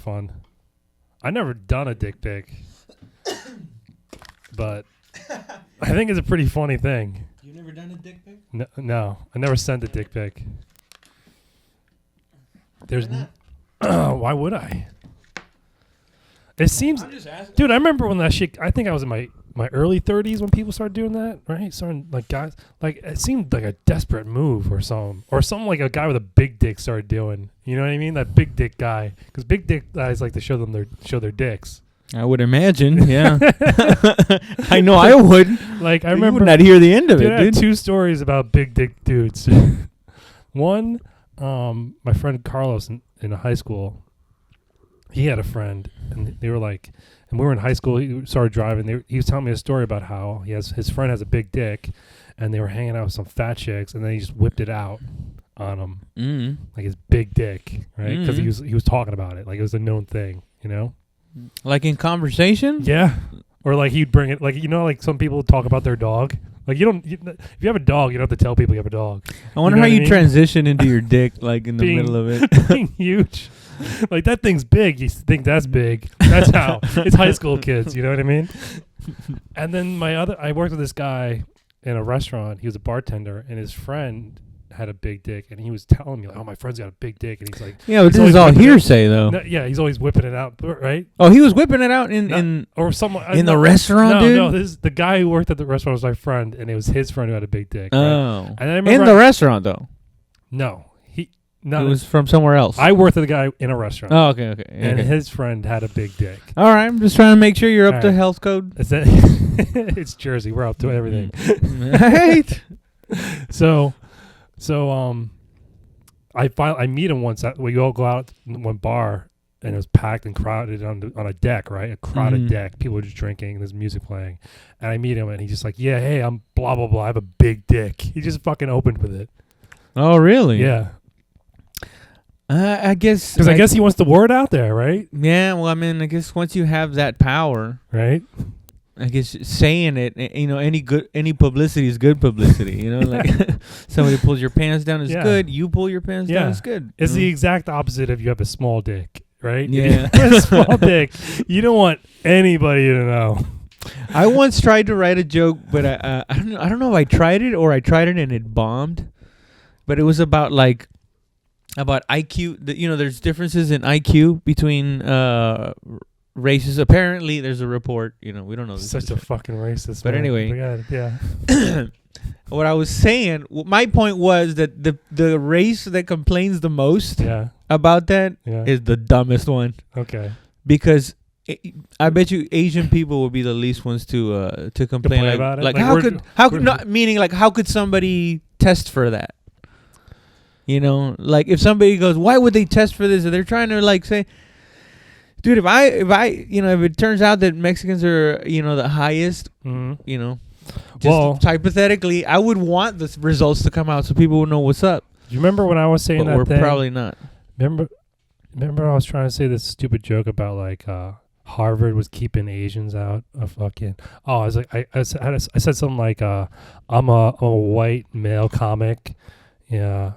fun. I never done a dick pic, but I think it's a pretty funny thing. You never done a dick pic? No, I never sent a dick pic. There's why would I? It seems, dude. I remember when that shit. I think I was in my early 30s when people started doing that, right? Starting like guys, like it seemed like a desperate move or something like a guy with a big dick started doing. You know what I mean? That big dick guy, because big dick guys like to show their dicks. I would imagine, yeah. I know I would. Like I remember, you would not hear the end of dude, it, I had dude. 2 stories about big dick dudes. One, my friend Carlos in high school, he had a friend, and they were like, and we were in high school. He started driving. He was telling me a story about how his friend has a big dick, and they were hanging out with some fat chicks, and then he just whipped it out on him, like his big dick, right? Because he was talking about it, like it was a known thing, you know. Like in conversation? Yeah. Or like he'd bring it, like, you know, like some people talk about their dog. Like if you have a dog, you don't have to tell people you have a dog. I wonder how you transition into your dick, like in the middle of it. Being huge. Like that thing's big. You think that's big. That's how. It's high school kids. You know what I mean? And then I worked with this guy in a restaurant. He was a bartender, and his friend had a big dick, and he was telling me like, "Oh, my friend's got a big dick," and he's like, "Yeah, but this is all hearsay, though." No, yeah, he's always whipping it out, right? Oh, he was whipping it out in the restaurant, dude. No, the guy who worked at the restaurant was my friend, and it was his friend who had a big dick. Oh, right? And I remember in the restaurant though. No, it was from somewhere else. I worked with a guy in a restaurant. Oh, okay. And his friend had a big dick. All right, I'm just trying to make sure you're up to health code. It's Jersey. We're up to everything. Right. So I meet him once. We all go out in one bar, and it was packed and crowded on a deck, right? A crowded deck. People were just drinking, and there's music playing. And I meet him, and he's just like, "Yeah, hey, I'm blah blah blah. I have a big dick." He just fucking opened with it. Oh, really? Yeah. I guess because I guess he wants the word out there, right? Yeah. Well, I mean, I guess once you have that power, right? I guess saying it, you know, any publicity is good publicity. You know, like somebody pulls your pants down is good. You pull your pants down is good. It's the exact opposite if you have a small dick, right? Yeah, if you have a small dick. You don't want anybody to know. I once tried to write a joke, but I don't know if I tried it or I tried it and it bombed. But it was about IQ. You know, there's differences in IQ between races. Apparently, there's a report. You know, we don't know. Such a fucking racist. But man. anyway, yeah. What I was saying, my point was that the race that complains the most about that is the dumbest one. Okay. Because I bet you Asian people would be the least ones to complain about it. Like how could somebody test for that? You know, like if somebody goes, why would they test for this? Or they're trying to like say, dude, if it turns out that Mexicans are, you know, the highest, you know, just hypothetically, I would want the results to come out so people would know what's up. Do you remember when I was saying that we're thing? Probably not. Remember I was trying to say this stupid joke about like Harvard was keeping Asians out of fucking. Oh, I was like, I said something like, I'm a white male comic, yeah.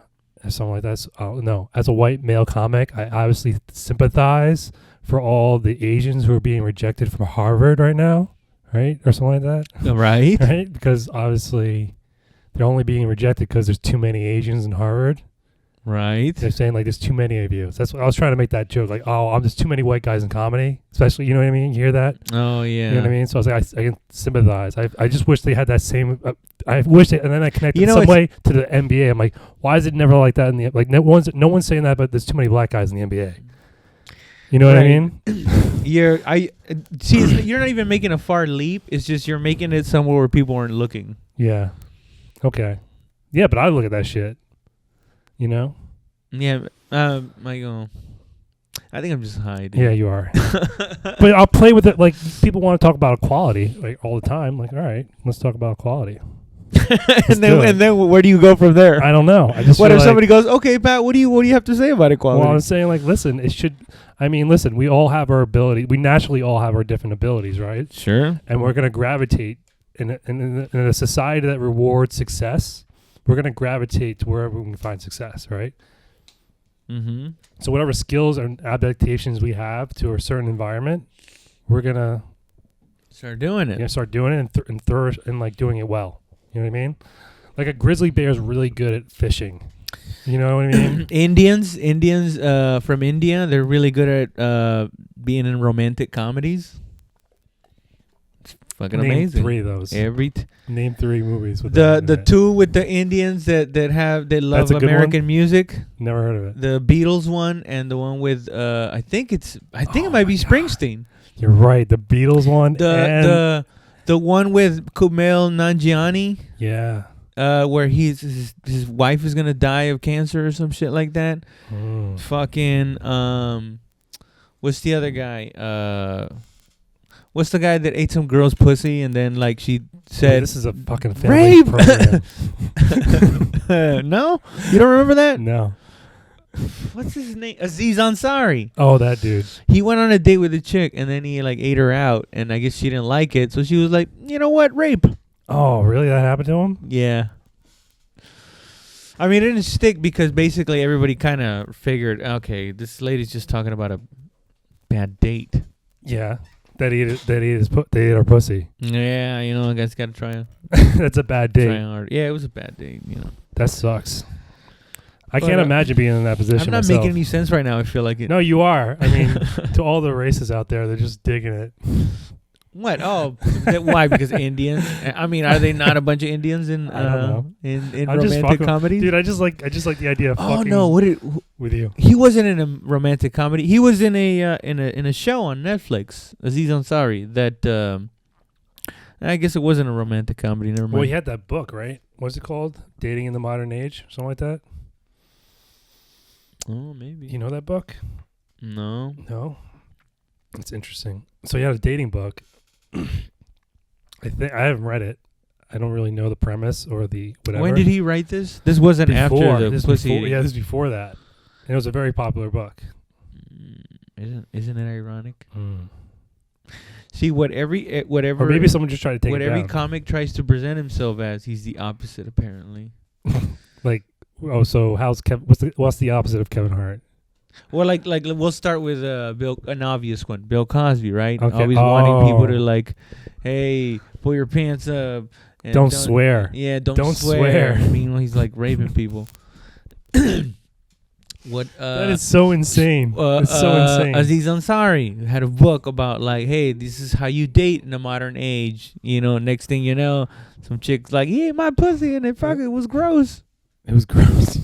Something like that. Oh no! As a white male comic, I obviously sympathize for all the Asians who are being rejected from Harvard right now, right, or something like that. Right. Right, because obviously they're only being rejected because there's too many Asians in Harvard. Right. They're saying like there's too many of you. So that's what I was trying to make that joke. Like, oh, there's too many white guys in comedy, especially. You know what I mean? You hear that? Oh yeah. You know what I mean? So I was like, I can sympathize. I just wish they had that same. I wish it, and then I connected some way to the NBA. I'm like, why is it never like that in the like? No one's saying that, but there's too many black guys in the NBA. You know what I mean? You're not even making a far leap. It's just you're making it somewhere where people aren't looking. Yeah. Okay. Yeah, but I look at that shit. You know? Yeah. I think I'm just high, dude. Yeah, you are. But I'll play with it. Like, people want to talk about equality like all the time. Like, all right, let's talk about equality. and then where do you go from there? I don't know. I just what if somebody goes, okay, Pat, what do you have to say about equality? Well, I'm saying like, listen, listen, we all have our ability. We naturally all have our different abilities, right? Sure. And we're going to gravitate in a society that rewards success. We're going to gravitate to wherever we can find success, right? Mm-hmm. So whatever skills and adaptations we have to a certain environment, we're gonna Start doing it. start doing it and like doing it well. You know what I mean? Like a grizzly bear is really good at fishing. You know what I mean? Indians from India, they're really good at being in romantic comedies. It's fucking Name amazing. 3 of those. Name 3 movies with that in The it. 2 with the Indians that love That's a good American music. Never heard of it. The Beatles one and the one with I think it might be Springsteen. You're right. The Beatles one. And The one with Kumail Nanjiani. yeah. Where his wife is gonna die of cancer or some shit like that. Fucking what's the other guy? What's the guy that ate some girl's pussy and then like she said, this is a fucking family rape. program. No, you don't remember that? No. What's his name? Aziz Ansari. Oh, that dude. He went on a date with a chick and then he like ate her out and I guess she didn't like it, so she was like, you know what, rape. Oh, really? That happened to him? Yeah. I mean, it didn't stick because basically everybody kind of figured, okay, this lady's just talking about a bad date. Yeah. They ate her pussy. Yeah, you know, I guess got to try it. That's a bad date. Try hard. Yeah, it was a bad date, you know. That sucks. I But, can't imagine being in that position I'm not myself. making any sense right now. I feel like it. No, you are. I mean, to all the races out there, they're just digging it. What? Oh, why? Because Indians? I mean, are they not a bunch of Indians in I don't know. in I'm just romantic fucking- comedies? Dude, I just like the idea of Oh fucking no! with you. He wasn't in a romantic comedy. He was in a show on Netflix. Aziz Ansari. That I guess it wasn't a romantic comedy. Never mind. Well, he had that book, right? What's it called? Dating in the Modern Age? Something like that? Oh, maybe. You know that book? No. No? It's interesting. So he had a dating book. I haven't read it. I don't really know the premise or the whatever. When did he write this? This wasn't after the This pussy. before, yeah, this is before that. And it was a very popular book. Isn't it ironic? See whatever Or maybe someone just tried to take what it every down. comic tries to present himself as, he's the opposite apparently. Like, so what's the opposite of Kevin Hart? Well, like we'll start with an obvious one, Bill Cosby, right? Okay. Always wanting people to like, hey, pull your pants up. And Don't swear. Yeah, Don't swear. swear. Meanwhile, he's like raping people. What? That is so insane. It's so insane. Aziz Ansari had a book about like, hey, this is how you date in the modern age. You know, next thing you know, some chick's like, yeah, my pussy, and it was gross. It was gross.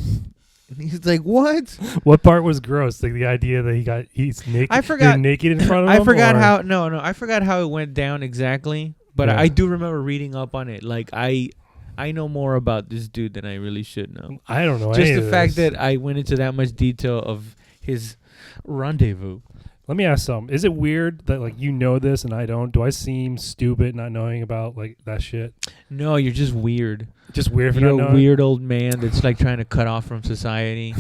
And he's like, what? What part was gross? Like the idea that he's naked. I forgot. They're naked in front of him. I forgot or? how. No, I forgot how it went down exactly. But Yeah. I do remember reading up on it. Like I know more about this dude than I really should know. I don't know. Just any the of fact this. that I went into that much detail of his rendezvous. Let me ask something. Is it weird that like you know this and I don't? Do I seem stupid not knowing about like that shit? No, you're just weird. Just weird for You're not a knowing? weird old man that's like trying to cut off from society.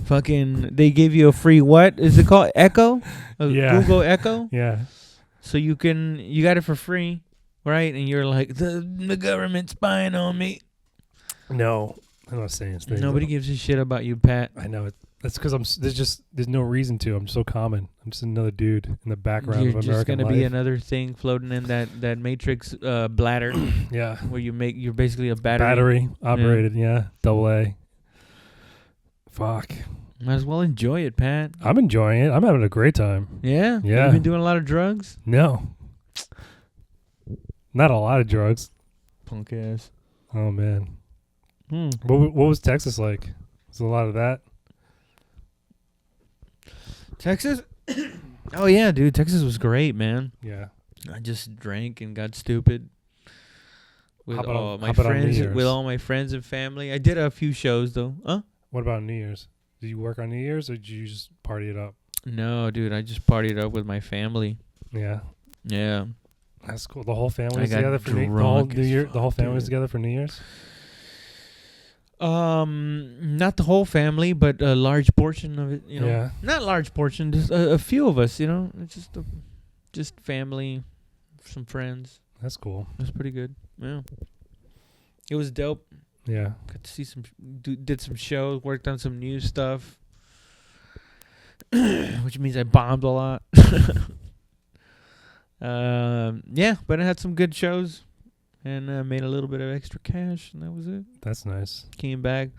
Fucking, they give you a free what is it called? Echo? Yeah. Google Echo. Yeah. So you got it for free, right? And you're like, the government's spying on me. No, I'm not saying things. Nobody gives a shit about you, Pat. I know it. That's because there's no reason to. I'm so common. I'm just another dude in the background You're of just American gonna life. be another thing floating in that matrix bladder Yeah. where you're basically a battery. Battery operated. Yeah. AA. Fuck. Might as well enjoy it, Pat. I'm enjoying it. I'm having a great time. Yeah. Yeah. You've been doing a lot of drugs. No. Not a lot of drugs. Punk ass. Oh man. What was Texas like? Was a lot of that? Texas. Oh yeah, dude. Texas was great, man. Yeah. I just drank and got stupid with How about all on- my how about on New friends. Year's? With all my friends and family. I did a few shows though. Huh? What about New Year's? Did you work on New Year's or did you just party it up? No, dude. I just partied up with my family. Yeah. Yeah. That's cool. The whole family I was got together for the whole drunk New as Year. fuck, The whole family was dude. together for New Year's. Not the whole family, but a large portion of it. You know, Yeah. not large portion, just a few of us. You know, it's just family, some friends. That's cool. It was pretty good. Yeah, it was dope. Yeah. Got to see did some shows, worked on some new stuff. which means I bombed a lot. Yeah, but I had some good shows and made a little bit of extra cash, and that was it. That's nice. Came back,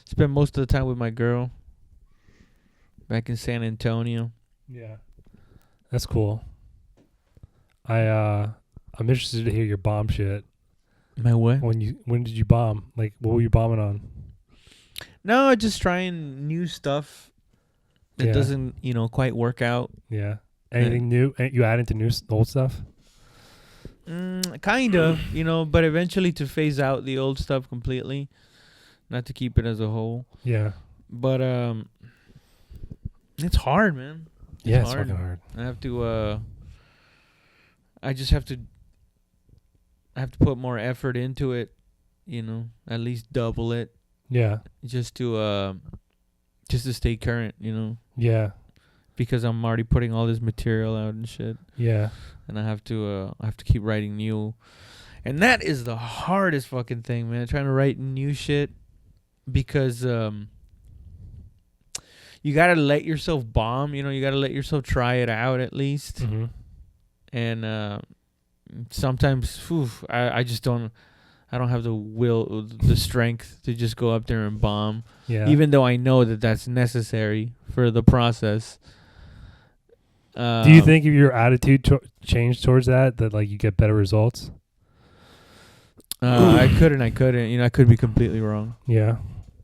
spent most of the time with my girl back in San Antonio. Yeah. That's cool. I'm interested to hear your bomb shit. My what? When did you bomb? Like, what were you bombing on? No, just trying new stuff that doesn't, quite work out. Yeah. Anything new? You add into old stuff? Kind of, but eventually to phase out the old stuff completely, not to keep it as a whole. Yeah. But it's hard, man. It's fucking hard. I have to. I have to put more effort into it, at least double it. Yeah. Just to stay current, Yeah. Because I'm already putting all this material out and shit. Yeah. And I have to keep writing new. And that is the hardest fucking thing, man. Trying to write new shit because you got to let yourself bomb, you got to let yourself try it out at least. Mm-hmm. And sometimes I just don't have the strength to just go up there and bomb. Yeah. Even though I know that that's necessary for the process. Do you think if your attitude changed towards that like you get better results? I couldn't. I could be completely wrong. Yeah.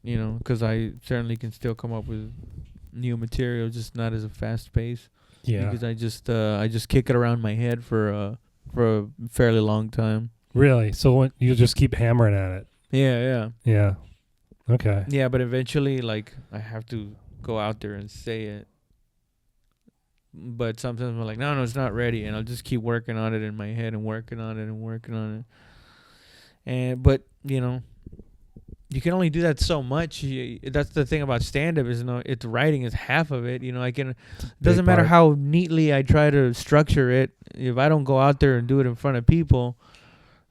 Because I certainly can still come up with new material, just not as a fast pace. Yeah. Because I just kick it around my head for a fairly long time. Really? So you just keep hammering at it? Yeah. Yeah. Okay. Yeah, but eventually, like, I have to go out there and say it. But sometimes I'm like, no, it's not ready, and I'll just keep working on it in my head and working on it. But you can only do that so much. That's the thing about stand-up is, it's writing is half of it. It doesn't matter how neatly I try to structure it. If I don't go out there and do it in front of people,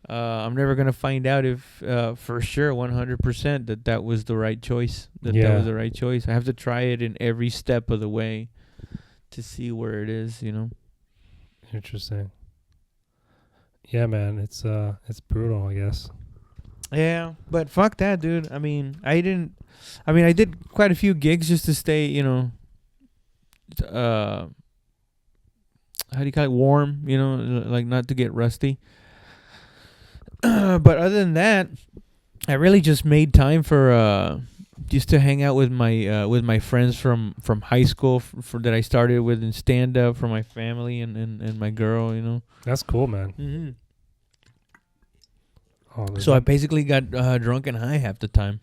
I'm never gonna find out if for sure 100% that was the right choice. That was the right choice. I have to try it in every step of the way to see where it is. Interesting. Yeah, man, it's brutal, I guess. Yeah, but fuck that, dude. I did quite a few gigs just to stay, how do you call it, warm, like not to get rusty. But other than that, I really just made time for just to hang out with my friends from high school for that I started with in stand up, for my family and my girl, That's cool, man. Mm-hmm. Oh, so I basically got drunk and high half the time.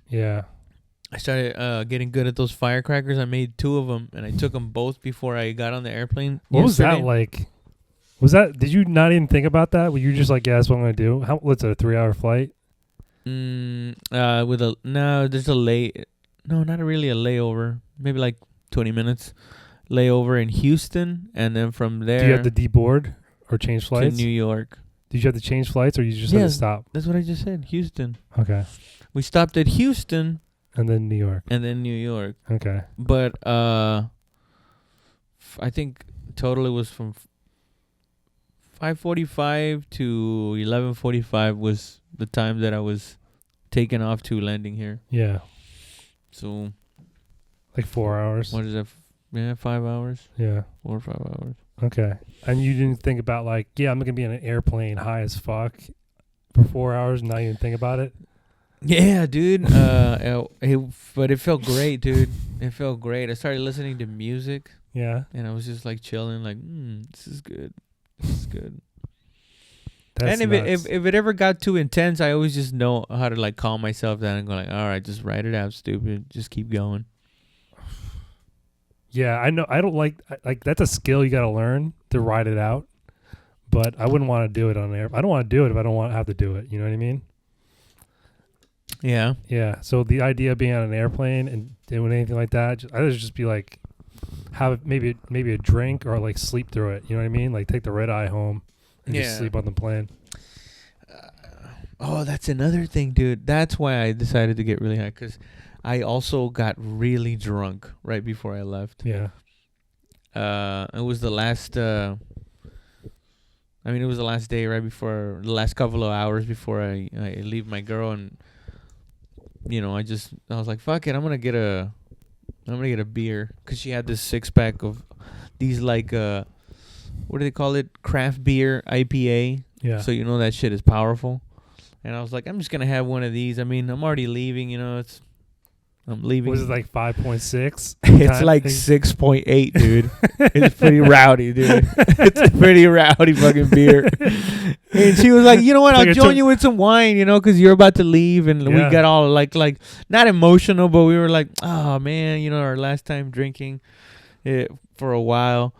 Yeah. I started getting good at those firecrackers. I made 2 of them, and I took them both before I got on the airplane. What was that like? Did you not even think about that? Were you just like, yeah, that's what I'm going to do? What's it, a 3-hour flight? There's not really a layover. Maybe like 20 minutes layover in Houston, and then from there. Do you have to deboard or change flights? To New York. Did you have to change flights, or you just had to stop? That's what I just said. Houston. Okay. We stopped at Houston. And then New York. Okay. But I think total it was from 5:45 to 11:45 was the time that I was taken off to landing here. Yeah. So. Like 4 hours. What is that? 5 hours. Yeah. 4 or 5 hours. Okay. And you didn't think about like, yeah, I'm gonna be in an airplane high as fuck for 4 hours and not even think about it? Yeah, dude. But it felt great, dude. It felt great. I started listening to music. Yeah. And I was just like chilling, like, this is good. This is good. That's and nuts. if it ever got too intense, I always just know how to like calm myself down and go like, all right, just write it out, stupid. Just keep going. Yeah, I know. I don't like that's a skill you got to learn to write it out. But I wouldn't want to do it on air. I don't want to do it if I don't want to have to do it. You know what I mean? Yeah. Yeah. So the idea of being on an airplane and doing anything like that, I would just be like, have maybe a drink or like sleep through it. You know what I mean? Like take the red eye home and just sleep on the plane. Oh, that's another thing, dude. That's why I decided to get really high, because I also got really drunk right before I left. Yeah. It was the last. It was the last day, right before the last couple of hours before I leave my girl, and I was like, fuck it, I'm gonna get a beer, because she had this 6-pack of these like what do they call it, craft beer IPA. Yeah. So that shit is powerful, and I was like, I'm just gonna have one of these. I mean, I'm already leaving. I'm leaving. Was it like 5.6? It's like 6.8, dude. It's pretty rowdy, dude. It's a pretty rowdy fucking beer. And she was like, you know what? I'll join you with some wine, because you're about to leave. And we got all like not emotional, but we were like, oh man, our last time drinking for a while.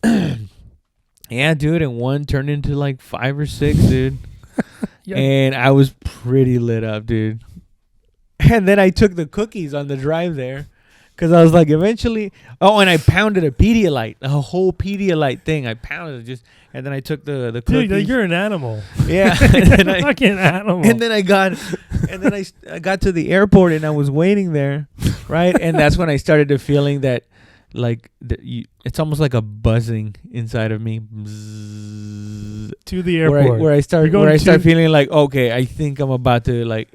Yeah, dude. And one turned into like 5 or 6, dude. Yeah. And I was pretty lit up, dude. And then I took the cookies on the drive there, because I was like, eventually. Oh, and I pounded a Pedialyte, a whole Pedialyte thing. I pounded it and then I took the cookies. Dude, you're an animal. Yeah, you're a fucking animal. And then I got to the airport, and I was waiting there, right? And that's when I started to feeling that, like, it's almost like a buzzing inside of me. Bzzz, to the airport, where I start feeling like, okay, I think I'm about to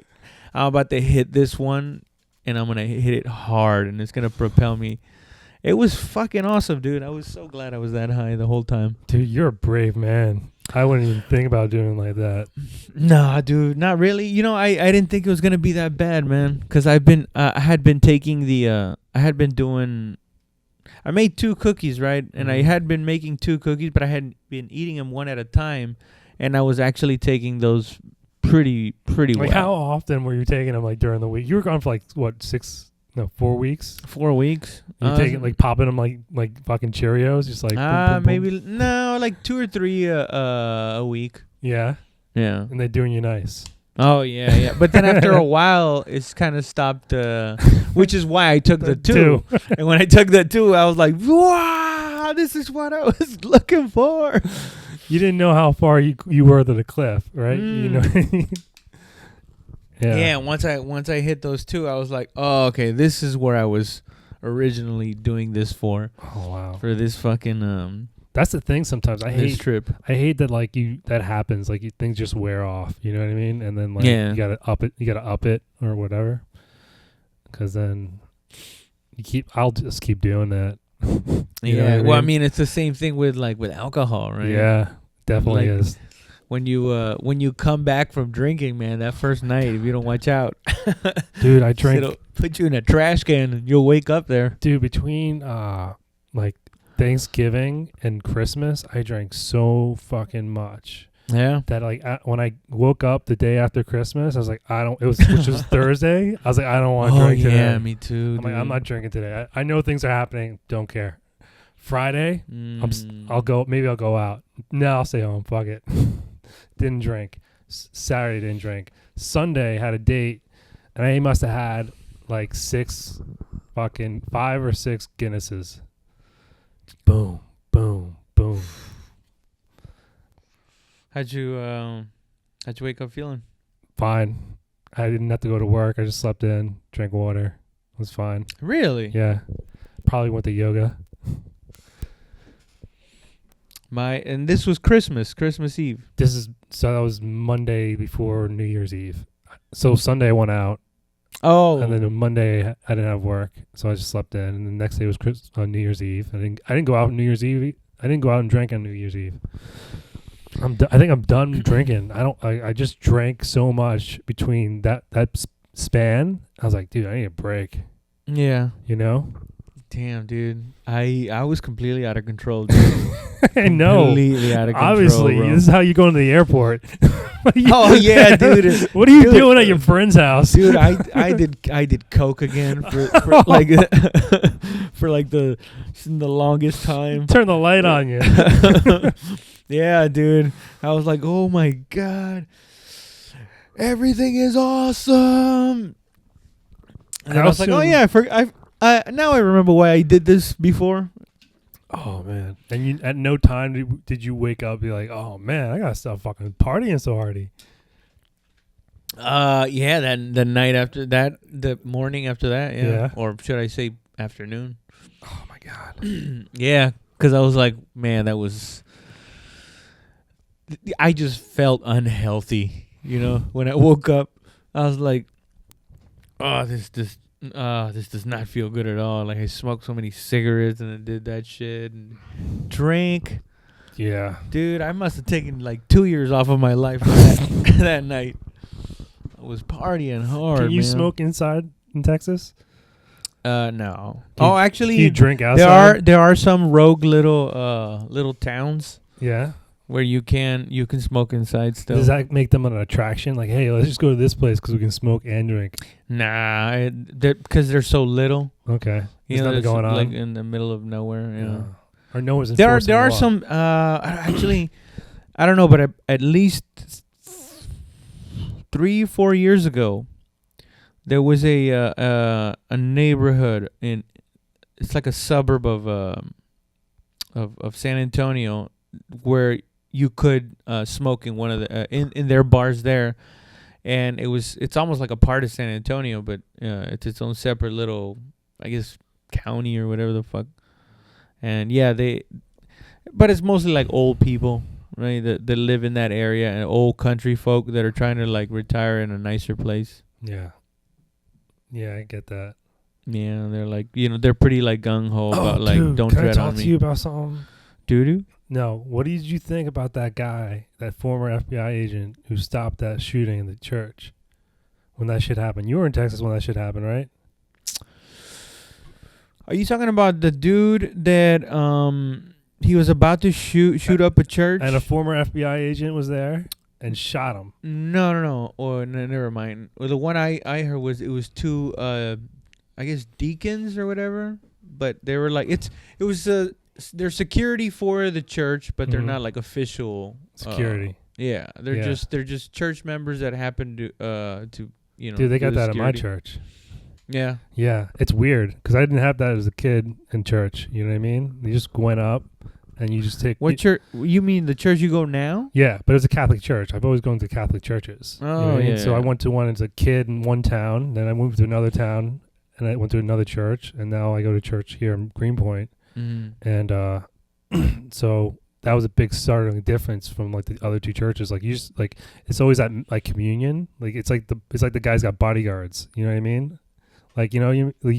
hit this one, and I'm going to hit it hard, and it's going to propel me. It was fucking awesome, dude. I was so glad I was that high the whole time. Dude, you're a brave man. I wouldn't even think about doing like that. Nah, dude, not really. I didn't think it was going to be that bad, man, because I had been doing, I made 2 cookies, right? And I had been making 2 cookies, but I hadn't been eating them one at a time, and I was actually taking those pretty like well. How often were you taking them, like, during the week? You were gone for like what, 4 weeks? 4 weeks. You taking, like, popping them like fucking Cheerios, just like boom, boom, maybe no, like 2 or 3 a week. Yeah. And they're doing you nice. Oh yeah. But then after a while, it's kind of stopped. Which is why I took the 2. And when I took the 2, I was like, wow, this is what I was looking for. You didn't know how far you were to the cliff, right? Yeah. Once I hit those 2, I was like, oh, okay, this is where I was originally doing this for. Oh wow. For this fucking That's the thing. Sometimes I hate trip. I hate that, like, that happens. Like, things just wear off. You know what I mean? And then, like, you gotta up it. You gotta up it or whatever. Because then I'll just keep doing that. Yeah. Well, I mean, it's the same thing with alcohol, right? Yeah, definitely is. When you come back from drinking, man, that first night, if you don't watch out, dude, I drank. It'll put you in a trash can, and you'll wake up there. Dude, between like Thanksgiving and Christmas, I drank so fucking much. Yeah. That, like, when I woke up the day after Christmas, I was like, which was Thursday. I was like, I don't want to drink today. Yeah, me too. I'm like, I'm not drinking today. I know things are happening. Don't care. Friday, I'll go. Maybe I'll go out. No, I'll stay home. Fuck it. Didn't drink. Saturday didn't drink. Sunday had a date, and I must have had like 5 or 6 Guinnesses. Boom, boom, boom. How'd you wake up feeling? Fine. I didn't have to go to work. I just slept in, drank water. It was fine. Really? Yeah. Probably went to yoga. And this was Christmas Eve. So that was Monday before New Year's Eve. So Sunday I went out. Oh. And then Monday I didn't have work, so I just slept in. And the next day was New Year's Eve. I didn't go out on New Year's Eve. I didn't go out and drink on New Year's Eve. I think I'm done drinking. I just drank so much between that span. I was like, dude, I need a break. Yeah. You know? Damn, dude. I was completely out of control, dude. I know. Completely out of control. Obviously, bro. This is how you go to the airport. Oh yeah, dude. What are you doing at your friend's house? Dude, I did coke again for like for like the longest time. Turn the light on you. Yeah, dude. I was like, "Oh my god. Everything is awesome." And I was like, "Oh yeah, now I remember why I did this before." Oh man! And you, at no time did you wake up and be like, "Oh man, I gotta stop fucking partying so hardy." Yeah, that the night after that, the morning after that, yeah. Yeah. Or should I say afternoon? Oh my god. Yeah, because I was like, man, that was. I just felt unhealthy, when I woke up. I was like, oh, this does not feel good at all. Like I smoked so many cigarettes and I did that shit and drank. Yeah. Dude, I must have taken like 2 years off of my life that, that night. I was partying hard. Can you man. smoke inside in Texas? No. Can you- Actually, Can you drink outside? there are some rogue little towns Yeah. where you can smoke inside still. Does that make them an attraction? Like, hey, let's just go to this place because we can smoke and drink. Nah, because they're so little. Okay. There's nothing There's going on. like in the middle of nowhere. Yeah. Or no one's There enforcing are the law. some actually, I don't know, but at least 3-4 years ago, there was a neighborhood it's like a suburb of San Antonio where you could smoke in one of the in their bars there, and it's almost like a part of San Antonio, but it's its own separate little, I guess, county or whatever the fuck. And yeah, but it's mostly like old people, right? That live in that area, and old country folk that are trying to like retire in a nicer place. Yeah. Yeah, I get that. Yeah, they're like, they're pretty like gung ho about like, dude, don't can I tread talk on to me. you about something? Doo-doo? No. What did you think about that guy, that former FBI agent who stopped that shooting in the church when that shit happened? You were in Texas when that shit happened, right? Are you talking about the dude that he was about to shoot up a church? And a former FBI agent was there and shot him. No. Oh, no, never mind. Well, the one I heard was it was two I guess deacons or whatever, but they were like it was they're security for the church, but they're not like official security. Yeah, they're just church members that happen to Dude, they got that at my church. Yeah. Yeah, it's weird because I didn't have that as a kid in church. You know what I mean? You just went up and you just take. What church? You mean the church you go now? Yeah, but it's a Catholic church. I've always gone to Catholic churches. Oh, you know what I mean? So yeah. I went to one as a kid in one town, then I moved to another town, and I went to another church, and now I go to church here in Greenpoint. Mm-hmm. And so that was a big startling difference from like the other two churches. Like you just like it's always at like communion. Like it's like the guy's got bodyguards. You know what I mean? Like you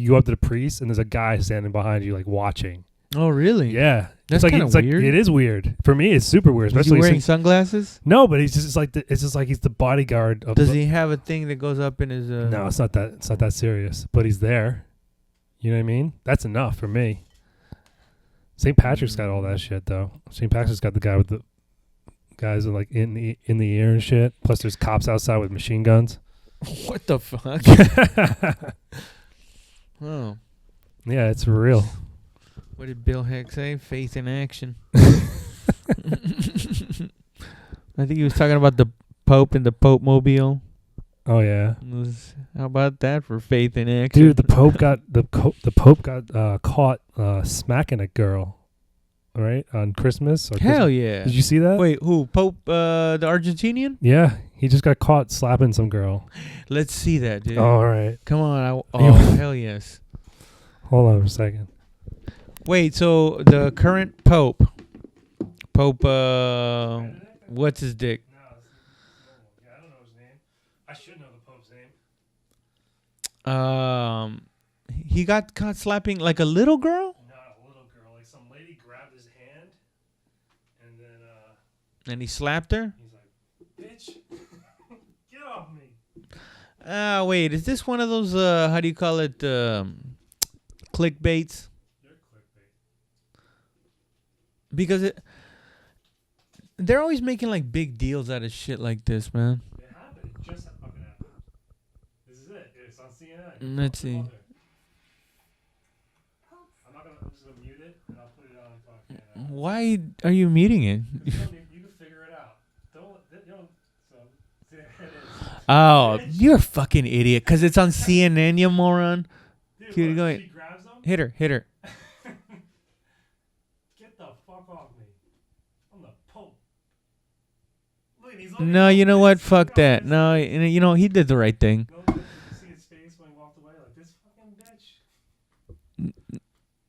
go up to the priest and there's a guy standing behind you like watching. Oh really? Yeah, That's it's kind of weird. Like, it is weird for me. It's super weird. Is he Especially wearing sunglasses? No, but he's just it's just like he's the bodyguard of. Does he have a thing that goes up in his? No, it's not that. It's not that serious. But he's there. You know what I mean? That's enough for me. St. Patrick's got all that shit though. St. Patrick's got the guy with the guys with like in the ear and shit. Plus, there's cops outside with machine guns. What the fuck? Oh. Yeah, it's real. What did Bill Heck say? Faith in action. I think he was talking about the Pope and the Pope Mobile. Oh yeah. How about that for faith in action? Dude, the Pope got caught smacking a girl, right, on Christmas. Or Hell Christmas. yeah! Did you see that? Wait, who? Pope, the Argentinian? Yeah, he just got caught slapping some girl. Let's see that, dude. Oh, all right. Come on! Hell yes! Hold on for a second. Wait, so the current Pope, what's his dick? I don't know his name. I should know the Pope's name. He got caught slapping like a little girl? Not a little girl. Like some lady grabbed his hand, and then And he slapped her? he's like, "Bitch, get off me." Wait, is this one of those how do you call it, clickbaits? You're clickbait. Because they're always making like big deals out of shit like this, man. It happened. It just fucking happened. This is it. It's on CNN. Let's see. I'm I'm just gonna mute it and I'll put it on fucking. Why are you muting it? You can figure it out. Don't. So there it is. Oh, you're a fucking idiot. Because it's on CNN, you moron. Dude, Keep look, going. she grabs him. Hit her. Get the fuck off me. I'm the Pope. No, you know what? Fuck that. No, you know he did the right thing. See his face when he walked away like this fucking bitch.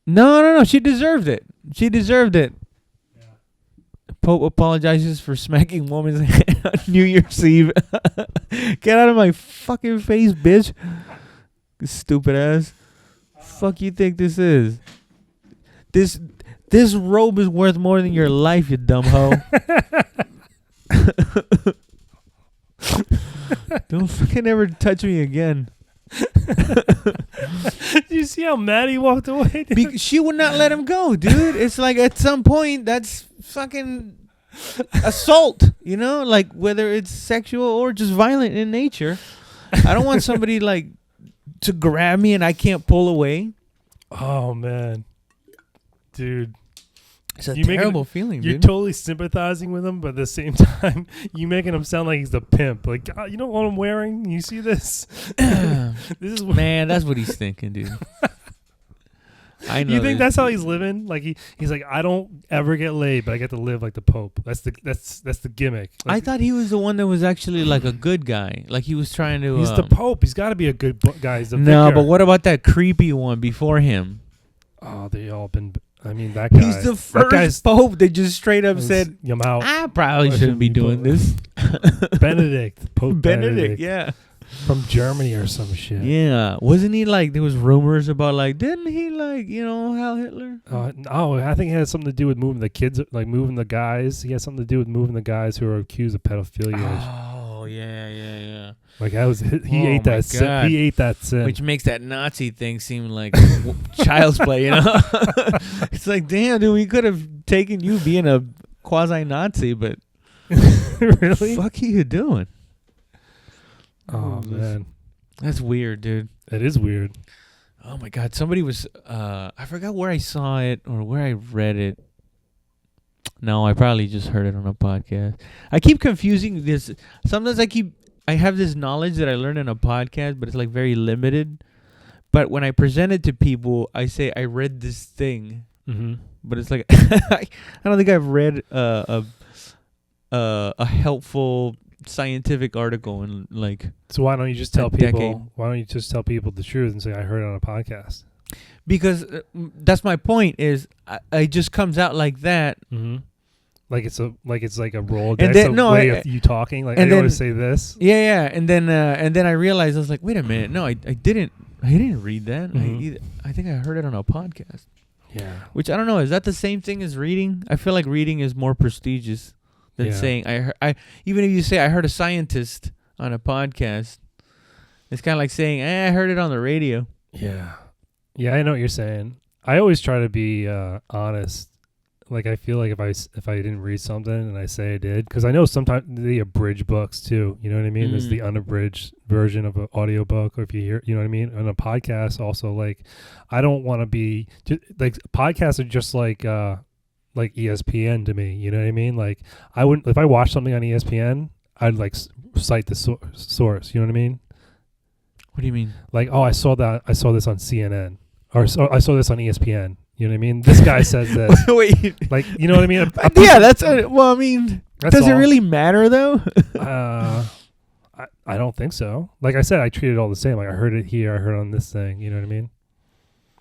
No. She deserved it. She deserved it. Yeah. Pope apologizes for smacking woman's hand on New Year's Eve. Get out of my fucking face, bitch. Stupid ass. Fuck you think this is? This robe is worth more than your life, you dumb hoe. Don't fucking ever touch me again. Did you see how mad he walked away? She would not let him go, dude. It's like at some point that's fucking assault, you know, like whether it's sexual or just violent in nature. I don't want somebody like to grab me and I can't pull away. Oh man, dude. It's a terrible feeling, dude. You're totally sympathizing with him, but at the same time, you making him sound like he's the pimp. Like, God, you know what I'm wearing? You see this? This is what Man, that's what he's thinking, dude. I know. You think that's how he's living? Like he's like, I don't ever get laid, but I get to live like the Pope. That's the gimmick. Like, I thought he was the one that was actually like a good guy. Like he was trying to. He's the Pope. He's got to be a good guy. He's the No, vicar. but what about that creepy one before him? Oh, they all been. I mean, that guy. He's the first Pope that just straight up said, "I'm out. I probably shouldn't be doing this." Benedict, Pope Benedict, yeah, from Germany or some shit. Yeah, wasn't he like? There was rumors about like, didn't he like, you know, Heil Hitler? Oh, I think it had something to do with moving the kids, like moving the guys. He had something to do with moving the guys who are accused of pedophilia. Oh yeah. Like he ate that sin. He ate that sin, which makes that Nazi thing seem like child's play. You know, it's like, damn, dude, we could have taken you being a quasi-Nazi, but really, fuck you doing? Oh man, that's weird, dude. It is weird. Oh my god, somebody was I forgot where I saw it or where I read it. No, I probably just heard it on a podcast. I keep confusing this. Sometimes I have this knowledge that I learned in a podcast, but it's like very limited. But when I present it to people, I say I read this thing, but it's like I don't think I've read a helpful scientific article in like. So why don't you just tell people? Decade. Why don't you just tell people the truth and say I heard it on a podcast? Because that's my point. Is it just comes out like that. Mm-hmm. Like it's like a role. And then, way of you talking. Like I always say this. Yeah. And then I realized I was like, wait a minute. No, I didn't read that. Mm-hmm. I think I heard it on a podcast. Yeah. Which I don't know. Is that the same thing as reading? I feel like reading is more prestigious than saying I even if you say I heard a scientist on a podcast, it's kind of like saying I heard it on the radio. Yeah. Yeah, I know what you're saying. I always try to be honest. Like I feel like if I didn't read something and I say I did, because I know sometimes they abridge books too. You know what I mean? There's the unabridged version of an audiobook, or if you hear, you know what I mean. On a podcast, also like I don't want to be like podcasts are just like ESPN to me. You know what I mean? Like I wouldn't if I watch something on ESPN, I'd like cite the source. You know what I mean? What do you mean? Like I saw this on CNN, or I saw this on ESPN. You know what I mean? This guy says this. Wait. Like, you know what I mean? Yeah, that's well, I mean, does it really matter though? I don't think so. Like I said, I treat it all the same. Like I heard it here, I heard it on this thing. You know what I mean?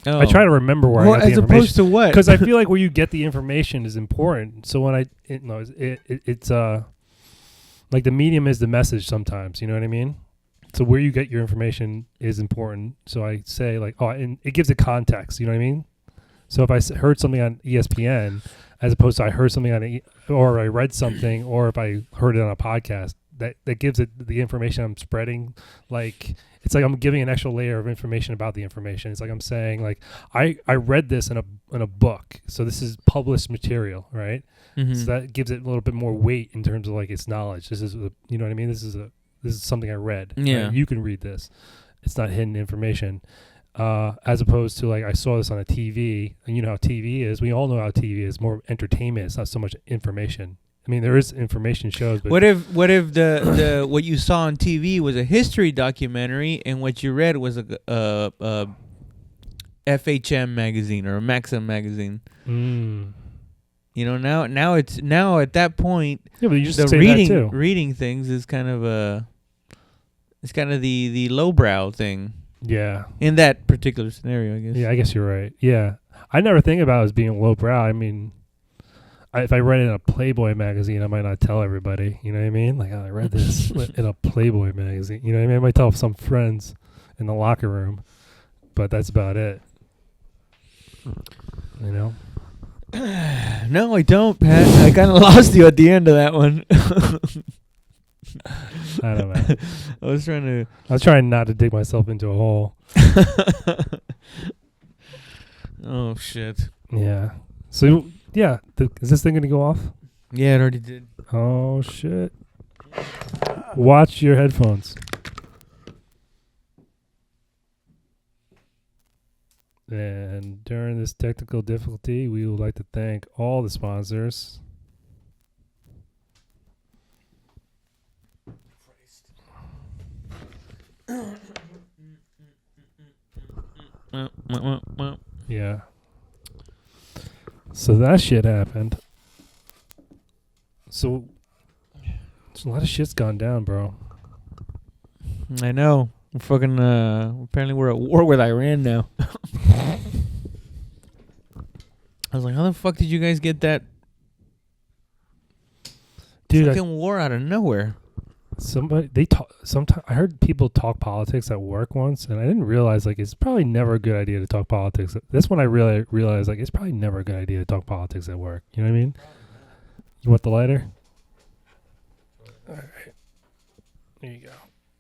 Oh. I try to remember where I got the information. As opposed to what? Because I feel like where you get the information is important. So when it's like the medium is the message sometimes. You know what I mean? So where you get your information is important. So I say like, and it gives it context. You know what I mean? So if I heard something on ESPN, as opposed to I heard something on, or I read something, or if I heard it on a podcast, that gives it the information I'm spreading. Like it's like I'm giving an extra layer of information about the information. It's like I'm saying like I read this in a book, so this is published material, right? Mm-hmm. So that gives it a little bit more weight in terms of like its knowledge. This is you know what I mean? This is something I read. Yeah, right? You can read this. It's not hidden information. As opposed to like I saw this on a TV, and you know how TV is. We all know how TV is. More entertainment. It's not so much information. I mean, there is information shows. But what if the what you saw on TV was a history documentary, and what you read was a FHM magazine or a Maxim magazine? You know, now at that point, Yeah, but you just the say that too. reading things is kind of the lowbrow thing Yeah. in that particular scenario, I guess. Yeah, I guess you're right. Yeah. I never think about it as being lowbrow. I mean, if I read it in a Playboy magazine, I might not tell everybody. You know what I mean? Like, I read this in a Playboy magazine. You know what I mean? I might tell some friends in the locker room, but that's about it. You know? No, I don't, Pat. I kind of lost you at the end of that one. I don't know. I was trying not to dig myself into a hole. Oh, shit. Yeah. So, yeah. Is this thing going to go off? Yeah, it already did. Oh, shit. Watch your headphones. And during this technical difficulty, we would like to thank all the sponsors. Yeah. So that shit happened. So a lot of shit's gone down, bro. I know. We're fucking, apparently we're at war with Iran now. I was like, how the fuck did you guys get that fucking war out of nowhere? I heard people talk politics at work once, and I didn't realize, like, it's probably never a good idea to talk politics. That's when I really realized, like, it's probably never a good idea to talk politics at work. You know what I mean? You want the lighter? All right. There you go.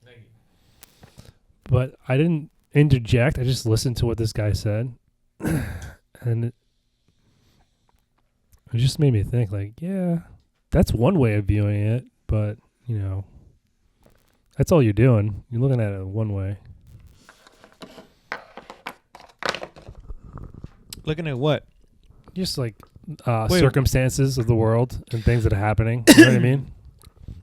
Thank you. But I didn't interject. I just listened to what this guy said. And it just made me think, like, yeah, that's one way of viewing it. But, you know, that's all you're doing. You're looking at it one way. Looking at what? Just like circumstances of the world and things that are happening. You know what I mean?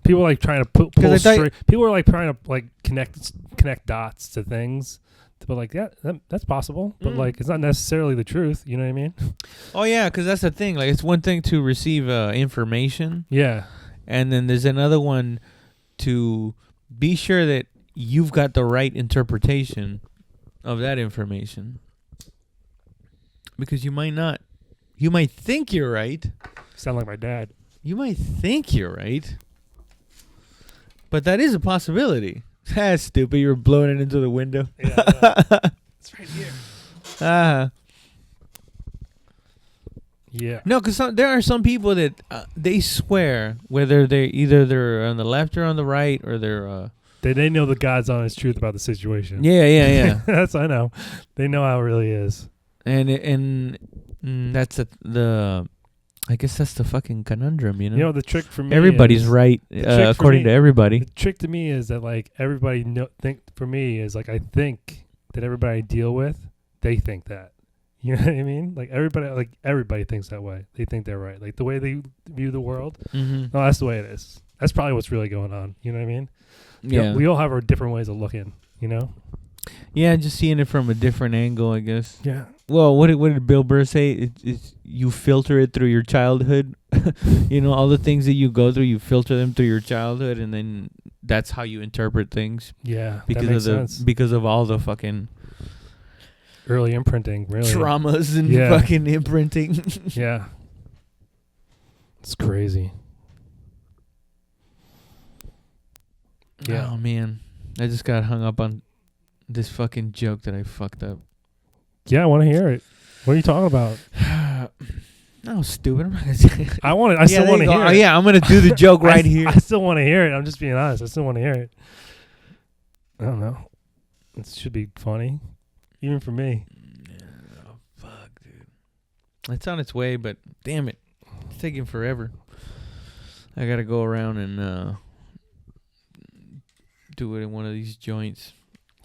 People are like trying to pull straight. People are like trying to like connect dots to things. But like that's possible. But like it's not necessarily the truth. You know what I mean? Oh yeah, because that's the thing. Like it's one thing to receive information. Yeah. And then there's another one to be sure that you've got the right interpretation of that information. Because you might not. You might think you're right. Sound like my dad. You might think you're right. But that is a possibility. That's stupid. You're blowing it into the window. Yeah. It's right here. Yeah. No, because there are some people that they swear whether they're on the left or on the right or they're they know the God's honest truth about the situation. Yeah. That's I know. They know how it really is. And that's the I guess that's the fucking conundrum, you know. You know the trick for me. Everybody's right according to everybody. The trick to me is that like everybody for me is like I think that everybody I deal with they think that. You know what I mean? Like everybody thinks that way. They think they're right. Like the way they view the world. Mm-hmm. No, that's the way it is. That's probably what's really going on. You know what I mean? Yeah. You know, we all have our different ways of looking. You know? Yeah, just seeing it from a different angle, I guess. Yeah. Well, what did Bill Burr say? It's you filter it through your childhood. You know, all the things that you go through, you filter them through your childhood, and then that's how you interpret things. Yeah, because that makes sense. Because of all the fucking early imprinting, really traumas and fucking imprinting. Yeah, it's crazy. Yeah. Oh man, I just got hung up on this fucking joke that I fucked up. Yeah, I want to hear it. What are you talking about? No, stupid. I'm not gonna say it. I still want to hear it. Oh, yeah, I'm going to do the joke right here. I still want to hear it. I'm just being honest. I still want to hear it. I don't know. It should be funny. Even for me. Oh, fuck, dude. It's on its way, but damn it. It's taking forever. I got to go around and do it in one of these joints.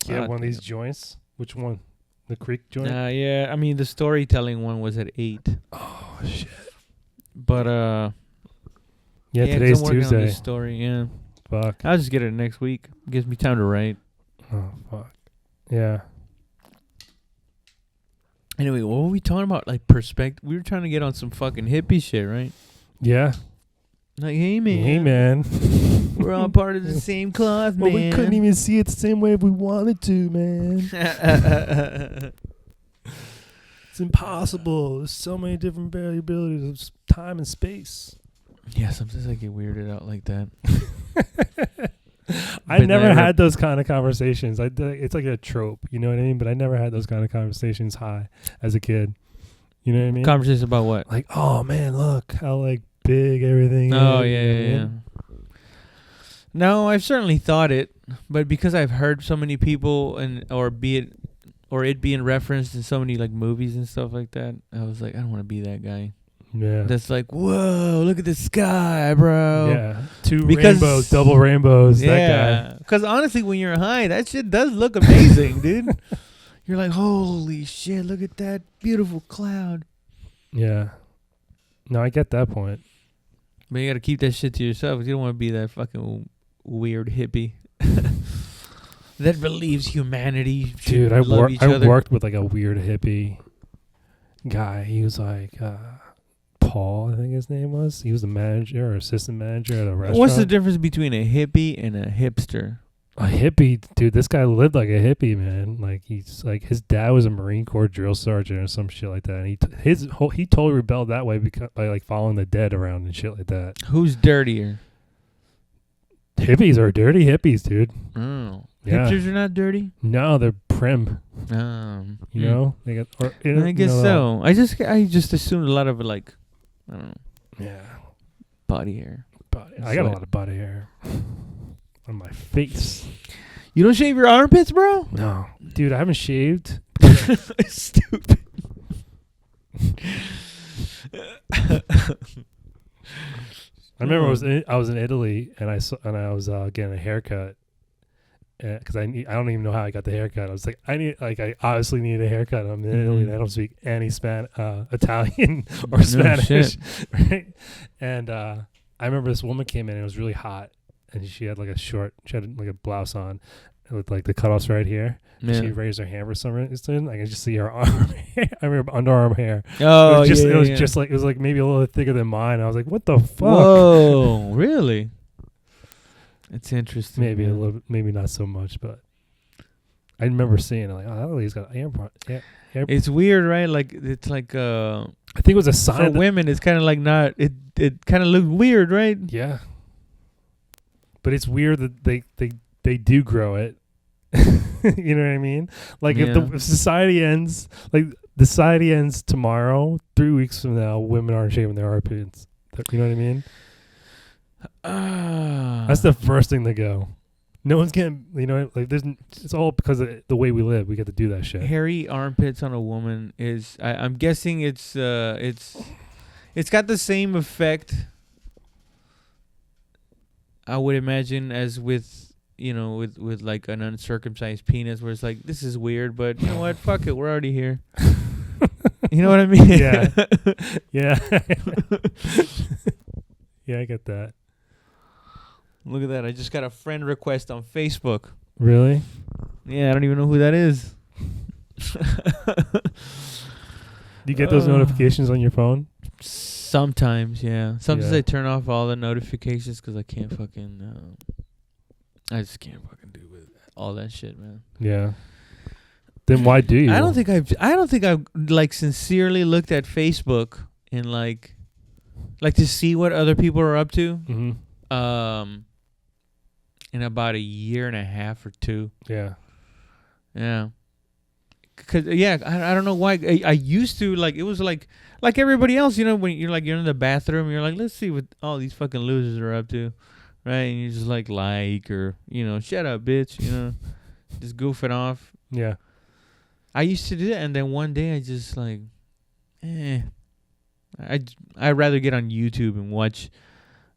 Yeah, one of these joints? Which one? The Creek joint? Yeah, I mean, the storytelling one was at 8. Oh, shit. But, yeah, today's I'm Tuesday. On this story, yeah. Fuck. I'll just get it next week. Gives me time to write. Oh, fuck. Yeah. Anyway, what were we talking about? Like perspective. We were trying to get on some fucking hippie shit, right? Yeah. Like, hey man, Hey man. we're all part of the same cloth, man. Well, we couldn't even see it the same way if we wanted to, man. It's impossible. There's so many different variabilities of time and space. Yeah, sometimes I get weirded out like that. I never had those kind of conversations. It's like a trope, you know what I mean? But I never had those kind of conversations high as a kid. You know what I mean? Conversations about what? Like, oh man, look how like big everything Oh, is. yeah. No, I've certainly thought it, but because I've heard so many people or it being referenced in so many like movies and stuff like that, I was like, I don't want to be that guy. Yeah. That's like, whoa, look at the sky, bro. Yeah. Rainbows, double rainbows, that guy. Because honestly, when you're high, that shit does look amazing, dude. You're like, holy shit, look at that beautiful cloud. Yeah. No, I get that point. But you got to keep that shit to yourself. You don't want to be that fucking weird hippie that believes humanity should Dude, love each other. I worked with like a weird hippie guy. He was like Paul, I think his name was. He was the manager or assistant manager at a restaurant. What's the difference between a hippie and a hipster? A hippie, dude. This guy lived like a hippie, man. Like he's like his dad was a Marine Corps drill sergeant or some shit like that. And he totally rebelled that way by like following the dead around and shit like that. Who's dirtier? Hippies are dirty hippies, dude. Oh, Yeah. hipsters are not dirty. No, they're prim. You know, they got. I guess so. I just assumed a lot of like, I don't know. Yeah. Body hair. I got a lot of body hair on my face. You don't shave your armpits, bro? No, dude, I haven't shaved. Stupid. I remember I was in Italy and I was getting a haircut because I don't even know how I got the haircut. I was like I obviously need a haircut. I'm in Italy and I don't speak any Italian or Spanish, right? And I remember this woman came in and it was really hot and she had like a blouse on with like the cutoffs right here. Yeah. She raised her hand for some reason. I could just see her arm hair. I remember underarm hair. Oh, it was like maybe a little thicker than mine. I was like, what the fuck? Whoa, really? It's interesting. Maybe a little, maybe not so much, but I remember seeing it like, oh, that lady's got hair. It's weird, right? Like it's like I think it was a sign for women. It's kind of like not. It kind of looks weird, right? Yeah. But it's weird that they do grow it. You know what I mean? Like if society ends, tomorrow, 3 weeks from now, women aren't shaving their armpits. You know what I mean? That's the first thing to go. No one's getting, like it's all because of the way we live. We get to do that shit. Hairy armpits on a woman is, I'm guessing it's got the same effect, I would imagine, as with like an uncircumcised penis, where it's like, this is weird, but you know what? Fuck it, we're already here. You know what I mean? Yeah. Yeah. Yeah, I get that. Look at that. I just got a friend request on Facebook. Really? Yeah, I don't even know who that is. Do you get those notifications on your phone? Sometimes, yeah. Sometimes I turn off all the notifications because I can't fucking... I just can't fucking do with all that shit, man. Yeah. Then why do you? I don't think I've like sincerely looked at Facebook and like to see what other people are up to. Mm-hmm. In about a year and a half or two. Yeah. Yeah. Cause I don't know why I used to, like, it was like everybody else, when you're in the bathroom, you're like, let's see what all these fucking losers are up to. Right, and you just like or shut up, bitch, just goofing off. Yeah, I used to do that, and then one day I just like, I'd rather get on YouTube and watch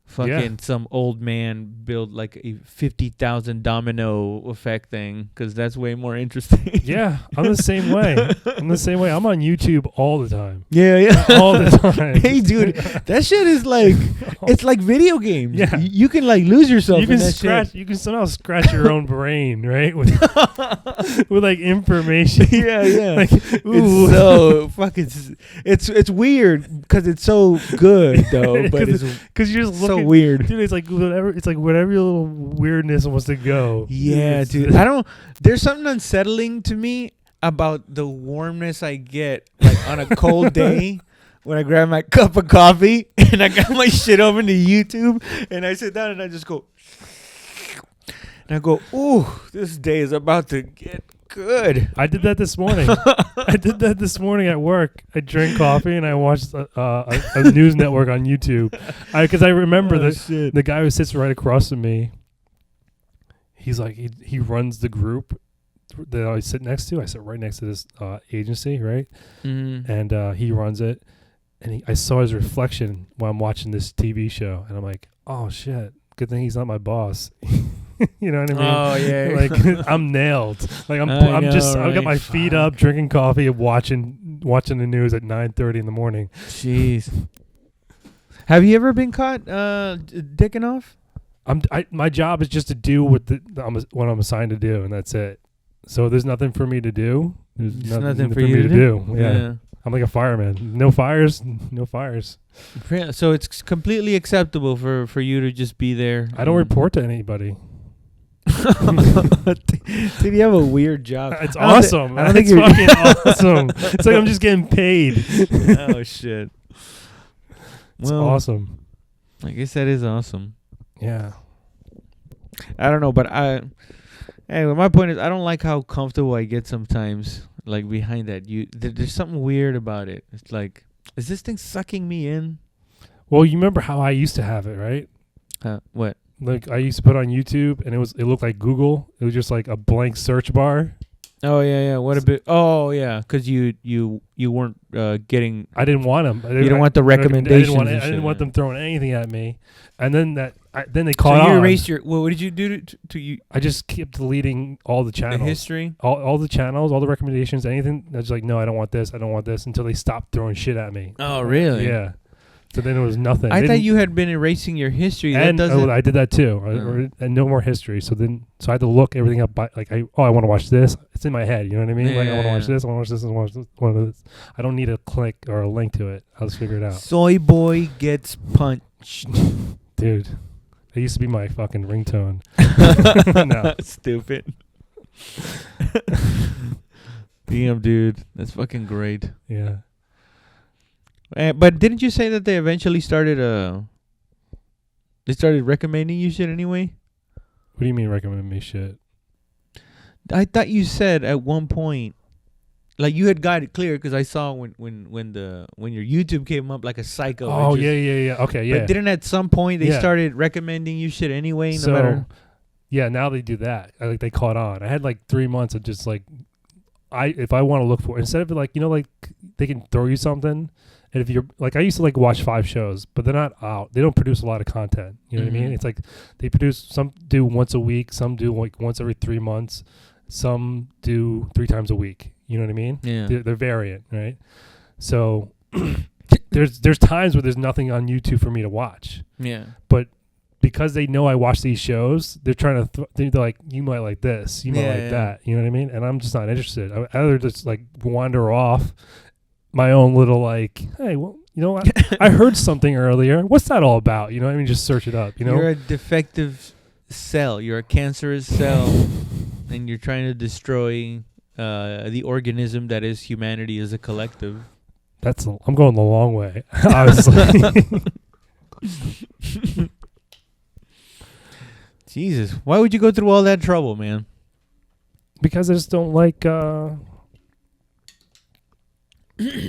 fucking some old man build like a 50,000 domino effect thing, because that's way more interesting. Yeah, I'm the same way. I'm on YouTube all the time. Yeah. All the time. Hey, dude, that shit is like, it's like video games. Yeah. You can like lose yourself. You can in that scratch. shit. You can somehow scratch your own brain, right? With like information. Yeah. Like, ooh. It's so fucking. It's weird because it's so good though, but it's because you're just looking. so weird, dude. It's like whatever. It's like whatever your little weirdness wants to go. Yeah, dude. There's something unsettling to me about the warmness I get like on a cold day when I grab my cup of coffee and I got my shit open to YouTube and I sit down and I just go and I go, ooh, this day is about to get good. I did that this morning. At work. I drank coffee and I watched a news network on YouTube. Because I remember the guy who sits right across from me. He's like he runs the group that I sit next to. I sit right next to this agency, right? Mm-hmm. And he runs it. And I saw his reflection while I'm watching this TV show, and I'm like, oh shit, good thing he's not my boss. You know what I mean? Oh yeah. Like I'm nailed. Like I've got my feet up, drinking coffee, and watching the news at 9:30 in the morning. Jeez. Have you ever been caught dicking off? My job is just to do what I'm assigned to do, and that's it. So there's nothing for me to do. There's nothing for you to do. Yeah. I'm like a fireman. No fires. So it's completely acceptable for you to just be there. I don't report to anybody. Dude, you have a weird job. It's awesome. I don't think it's fucking awesome. It's like I'm just getting paid. Oh shit. It's awesome. I guess that is awesome. Yeah. I don't know, but anyway, my point is I don't like how comfortable I get sometimes, like behind that. There's something weird about it. It's like, is this thing sucking me in? Well, you remember how I used to have it, right? What? Like I used to put on YouTube, and it looked like Google. It was just like a blank search bar. Oh yeah. What a bit. Oh yeah, because you weren't getting. I didn't want them. You didn't want the recommendations. I didn't want them throwing anything at me. And then then they caught on. So you erased your. What did you do to you? I just kept deleting all the channels. The history. All the channels, all the recommendations, anything. I was like, no, I don't want this. I don't want this until they stopped throwing shit at me. Oh really? Yeah. So then it was nothing. I thought you had been erasing your history. And I did that too. And no more history. So I had to look everything up. I want to watch this. It's in my head. You know what I mean? Yeah, like I want to watch this. I want to watch this. I want to watch this. I don't need a click or a link to it. I'll just figure it out. Soy boy gets punched. Dude, it used to be my fucking ringtone. No. Stupid. Damn, dude. That's fucking great. Yeah. But didn't you say that they eventually started recommending you shit anyway? What do you mean recommend me shit? I thought you said at one point, like you had got it clear because I saw when your YouTube came up like a psycho. Oh yeah. Okay, yeah. But didn't at some point they started recommending you shit anyway? No matter. Yeah, now they do that. I think they caught on. I had like 3 months of just like, if I want to look for, instead of like, like they can throw you something. And if you're like, I used to like watch 5 shows, but they're not out. They don't produce a lot of content. You know what I mean? It's like they produce, some do once a week, some do like once every 3 months, some do 3 times a week. You know what I mean? Yeah. They're variant, right? So there's times where there's nothing on YouTube for me to watch. Yeah. But because they know I watch these shows, they're trying to, they're like, you might like this, you might like that. You know what I mean? And I'm just not interested. I'd rather just like wander off my own little like, hey, well, you know what? I heard something earlier. What's that all about? You know what I mean? Just search it up, you know? You're a defective cell. You're a cancerous cell, and you're trying to destroy the organism that is humanity as a collective. I'm going the long way, obviously. Jesus. Why would you go through all that trouble, man? Because I just don't like...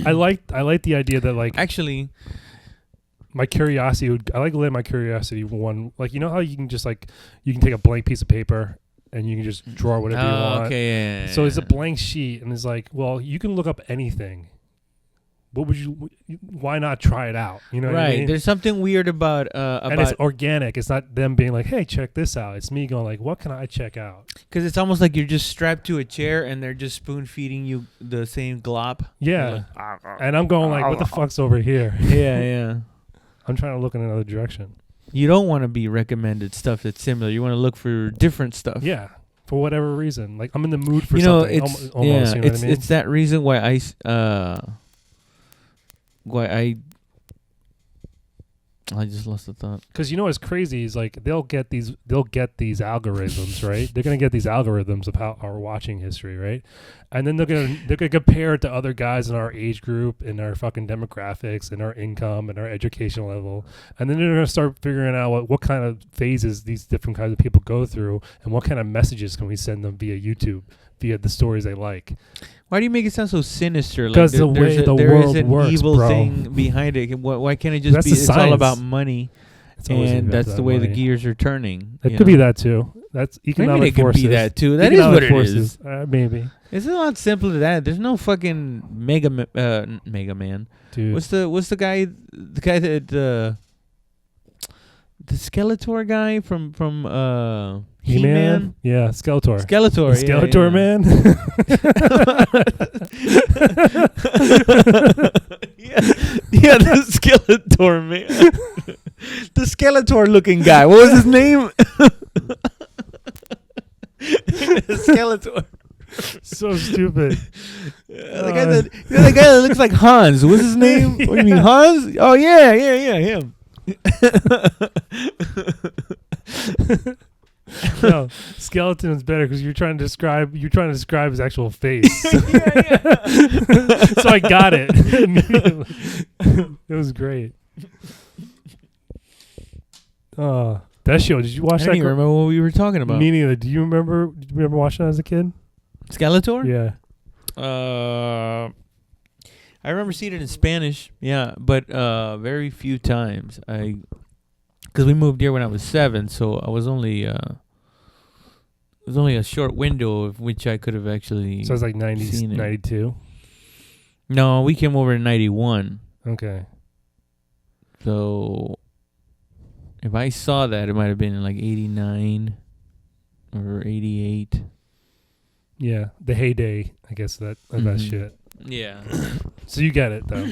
I like the idea that like actually my curiosity I like letting my curiosity one, like, you know how you can just like you can take a blank piece of paper and you can just draw whatever you want. Okay, yeah. So it's a blank sheet and it's like, well, you can look up anything. what would you? Why not try it out? You know what I Right. mean? There's something weird about and it's organic. It's not them being like, "Hey, check this out." It's me going like, "What can I check out?" because it's almost like you're just strapped to a chair and they're just spoon feeding you the same glop. Yeah, and I'm going like, "What the fuck's over here?" Yeah. I'm trying to look in another direction. You don't want to be recommended stuff that's similar. You want to look for different stuff. Yeah, for whatever reason. Like I'm in the mood for You know, something. it's Almost, you know what I mean? it's that reason why I just lost the thought. Because you know what's crazy is like they'll get these algorithms, right? They're gonna get these algorithms of how our watching history, right? And then they're gonna compare it to other guys in our age group, in our fucking demographics, and our income, and our educational level, and then they're gonna start figuring out what kind of phases these different kinds of people go through, and what kind of messages can we send them via YouTube, via the stories they like. Why do you make it sound so sinister? Because the way the world works, evil bro. thing behind it. Why can't it just That's be? the It's all science. about money, and that's the way the gears are turning. It could be that too. That's economic Maybe it forces. could be that too. That is what it is. Maybe. It's a lot simpler than that. There's no fucking Mega Man. Dude. What's the guy? The guy that the Skeletor guy from He-Man? Yeah, Skeletor. Skeletor. The Skeletor man. yeah, the Skeletor man. The Skeletor looking guy. What was his name? Skeletor. So stupid. The guy that looks like Hans. What's his name? What do you mean, Hans? Oh yeah, him. No, skeleton's better because you're trying to describe his actual face. So I got it immediately. It was great. That show. Did you watch I that? don't even remember what we were talking about. Me neither. Do you remember? Did you remember watching that as a kid? Skeletor? Yeah. I remember seeing it in Spanish. Yeah, but very few times. Because we moved here when I was 7, so I was only it was only a short window of which I could have actually. So it was like 90s, 92. No, we came over in 91. Okay. So if I saw that, it might have been in like 89 or 88. Yeah, the heyday, I guess that shit. Yeah. So you get it though.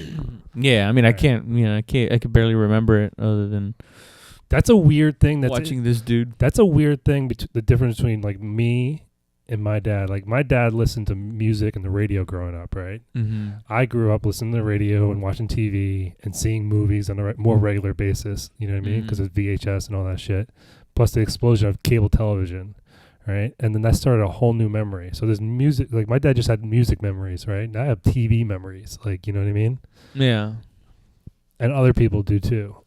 Yeah, I mean, I could barely remember it other than. That's a weird thing. That's watching this dude. That's a weird thing. The difference between like me and my dad. Like my dad listened to music and the radio growing up, right? Mm-hmm. I grew up listening to the radio and watching TV and seeing movies on a more regular basis. You know what I mean? Because it's VHS and all that shit. Plus the explosion of cable television, right? And then that started a whole new memory. So there's music. Like my dad just had music memories, right? Now I have TV memories. Like, you know what I mean? Yeah. And other people do too.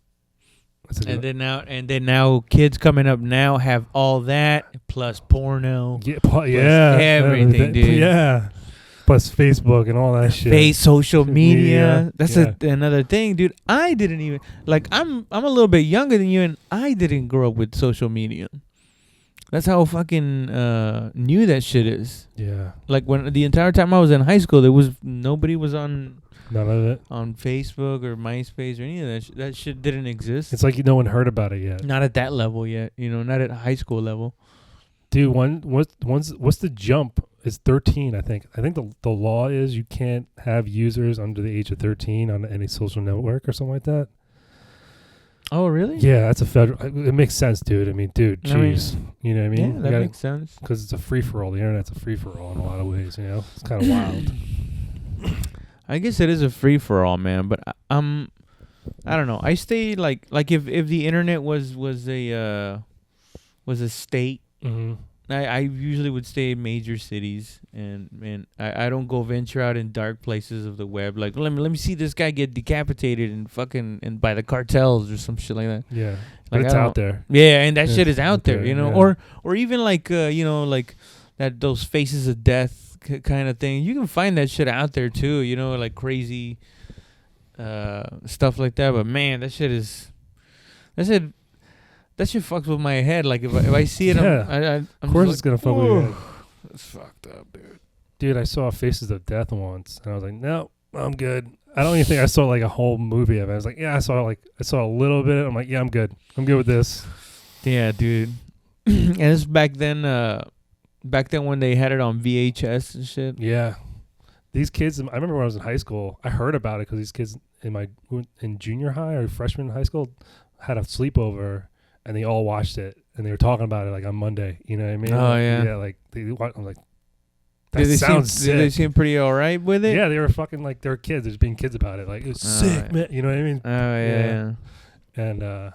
And then now kids coming up now have all that plus porno. Yeah, everything, dude. Yeah. Plus Facebook and all that shit. Social media. That's another thing, dude. I didn't even I'm a little bit younger than you, and I didn't grow up with social media. That's how fucking new that shit is. Yeah. Like when the entire time I was in high school, nobody was on. None of it. On Facebook or MySpace or any of that. That shit didn't exist. It's like no one heard about it yet. Not at that level yet. Not at high school level. Dude, what's the jump? It's 13, I think. I think the law is you can't have users under the age of 13 on any social network or something like that. Oh, really? Yeah, that's a federal. It makes sense, dude. I mean, dude, jeez. You know what I mean? Yeah, that makes sense. Because it's a free-for-all. The internet's a free-for-all in a lot of ways, you know? It's kind of wild. I guess it is a free for all, man. But I don't know. I stay like if the internet was a state, mm-hmm. I usually would stay in major cities, and I don't go venture out in dark places of the web. Like let me see this guy get decapitated and by the cartels or some shit like that. Yeah, but it's out there. Yeah, and that shit is out there, yeah. or even like like that those faces of death. Kind of thing. You can find that shit out there too, like crazy stuff like that. But man, that shit fucks with my head. Like if I see it, I'm of course it's gonna fuck with your head. That's fucked up, dude. Dude, I saw Faces of Death once, and I was like, no, I'm good. I don't even think I saw like a whole movie of it. I was like, yeah, I saw a little bit. I'm like, yeah, I'm good. I'm good with this. Yeah, dude. And it's back then when they had it on VHS and shit. Yeah. These kids, I remember when I was in high school, I heard about it because these kids in junior high or freshman in high school had a sleepover and they all watched it and they were talking about it like on Monday. You know what I mean? Oh, yeah. Yeah, like I'm like, that sounds sick. Did they seem pretty all right with it? Yeah, they were fucking like, they were kids. They were being kids about it. Like, it was sick, yeah. man. You know what I mean? Oh, yeah. And then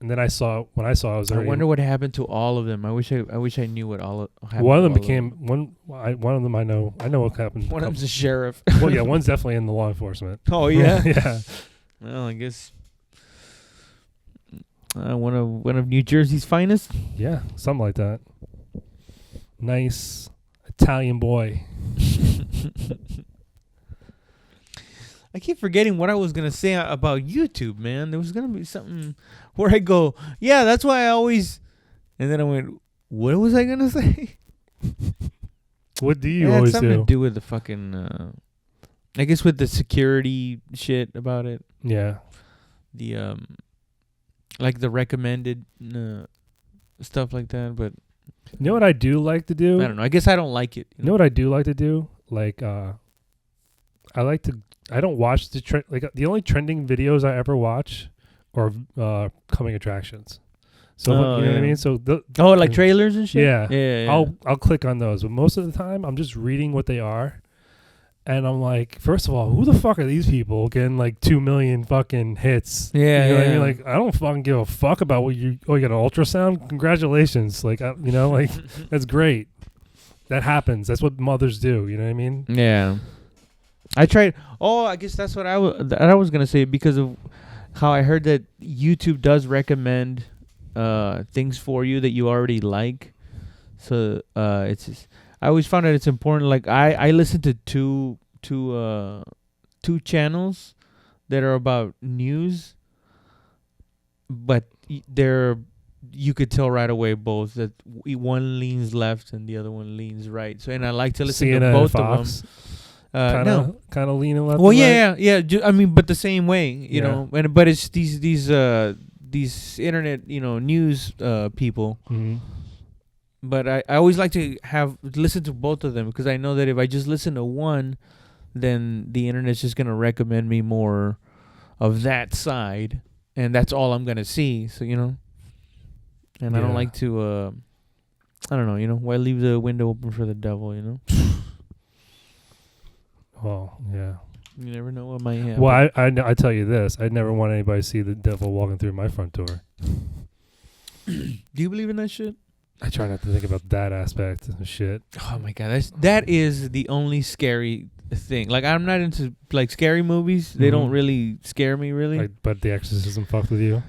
when I saw it was I already. wonder what happened to all of them. I wish I knew what all happened. One of them became one of them. I know what happened. One of them's a sheriff. Well, yeah, one's definitely in the law enforcement. Oh yeah, yeah. Well, I guess one of New Jersey's finest. Yeah, something like that. Nice Italian boy. I keep forgetting what I was gonna say about YouTube, man. There was gonna be something where I go, yeah, that's why I always, and then I went, what was I gonna say? What do you always do? Something to do with the fucking, I guess with the security shit about it. Yeah. The like the recommended stuff like that, but you know what I do like to do? I don't know. I guess I don't like it. You know what I do like to do? Like, I don't watch the only trending videos I ever watch are coming attractions. So you know what I mean? So like trailers and shit. Yeah. I'll click on those, but most of the time I'm just reading what they are, and I'm like, first of all, who the fuck are these people getting like 2 million fucking hits? Yeah, you know what I mean? Like, I don't fucking give a fuck about what you got an ultrasound. Congratulations, like like that's great. That happens. That's what mothers do. You know what I mean? Yeah. I tried. Oh, I guess that's what I was gonna say, because of how I heard that YouTube does recommend things for you that you already like. So it's just, I always found that it's important. Like I listen to two channels that are about news, but you could tell right away both that one leans left and the other one leans right. So, and I like to listen CNN to both Fox. of them. No, kind of leaning left. well, and right. yeah. I mean, but the same way, you know. But it's these internet, news people. Mm-hmm. But I always like to listen to both of them, because I know that if I just listen to one, then the internet's just gonna recommend me more of that side, and that's all I'm gonna see. So and I don't like to. I don't know. Why leave the window open for the devil? Well, yeah. You never know what might happen. Well, I tell you this. I never want anybody to see the devil walking through my front door. Do you believe in that shit? I try not to think about that aspect of shit. Oh my god, that is the only scary thing. Like, I'm not into like scary movies. They don't really scare me, really. But the exorcism fucked with you.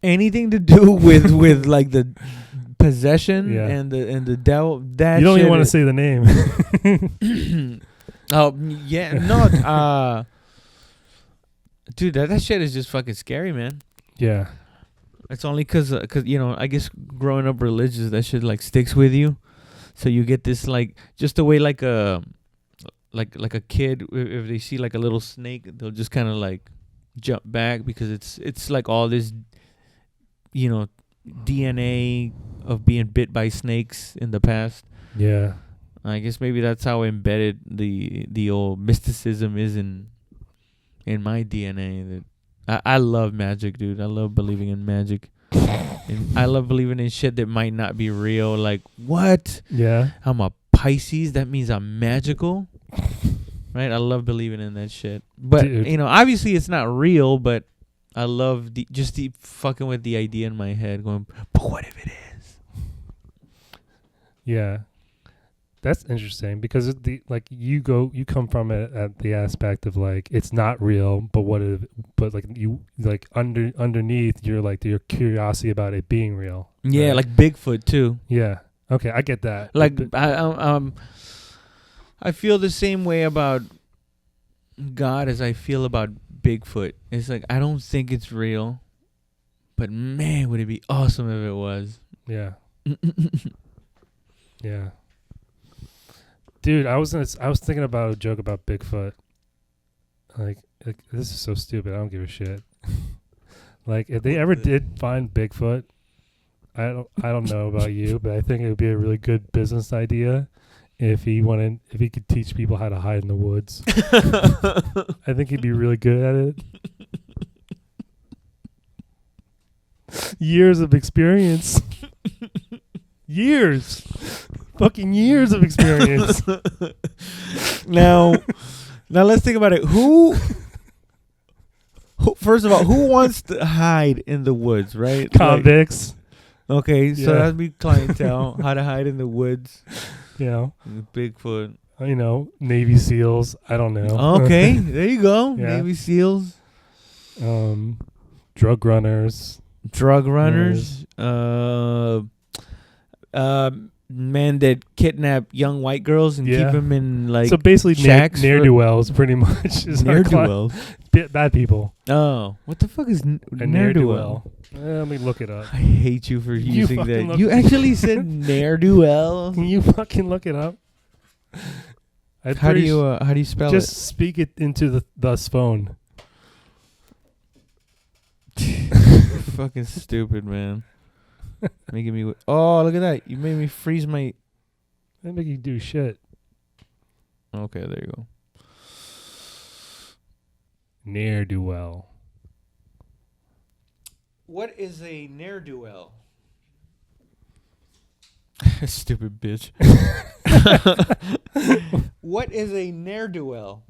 Anything to do with like the possession and the devil. That you don't even want to say the name. Oh yeah, no, dude, that shit is just fucking scary, man. Yeah, it's only cause I guess growing up religious, that shit like sticks with you, so you get this like just the way like a kid, if they see like a little snake, they'll just kind of like jump back, because it's like all this, DNA of being bit by snakes in the past. Yeah. I guess maybe that's how embedded the old mysticism is in my DNA. That I love magic, dude. I love believing in magic. And I love believing in shit that might not be real. Like, what? Yeah. I'm a Pisces. That means I'm magical. Right? I love believing in that shit. But, dude, obviously it's not real, but I love the fucking with the idea in my head, going, but what if it is? Yeah. That's interesting, because you come from it at the aspect of like, it's not real, but like you like underneath your curiosity about it being real. Yeah, right? like Bigfoot too. Yeah. Okay, I get that. Like I feel the same way about God as I feel about Bigfoot. It's like, I don't think it's real, but man, would it be awesome if it was. Yeah. Yeah. Dude, I was thinking about a joke about Bigfoot. like this is so stupid. I don't give a shit. Like if they ever did find Bigfoot, I don't know about you, but I think it would be a really good business idea if he could teach people how to hide in the woods. I think he'd be really good at it. Years of experience. Years. Fucking years of experience. Now let's think about it. Who first of all, who wants to hide in the woods, right? Convicts. Okay, so Yeah. that'd be clientele. How to hide in the woods. You know. Bigfoot. You know, Navy SEALs. I don't know. Okay, there you go. Yeah. Navy SEALs. Drug runners. Drug runners. Men that kidnap young white girls and keep them in like so basically shacks. ne'er-do-wells pretty much is our Ne'er-do-wells. bad people. Oh, what the fuck is A ne'er-do-well? ne'er-do-well. Let me look it up. I hate you for using fucking that. look- You actually said ne'er-do-well. Can you fucking look it up? How do you spell just speak it into the phone. it? Fucking stupid, man. Making me. Oh, look at that! You made me freeze my. That make you do shit. Okay, there you go. Ne'er-do-well. What is a ne'er-do-well? Stupid bitch. What is a ne'er-do-well?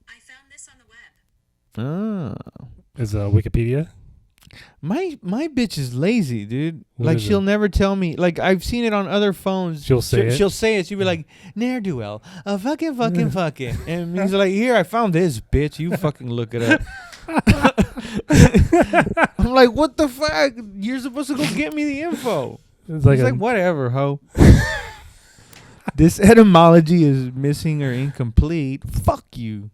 I found this on the web. Ah. Is Wikipedia? My bitch is lazy, dude. What Like is she'll it? never tell me. Like I've seen it on other phones. She'll say it? She'll say it. She'll be like, ne'er-do-well. Fucking. And he's like, here, I found this, bitch. You fucking look it up. I'm like, what the fuck? You're supposed to go get me the info. It's like, He's like, whatever, ho. This etymology is missing or incomplete. Fuck you.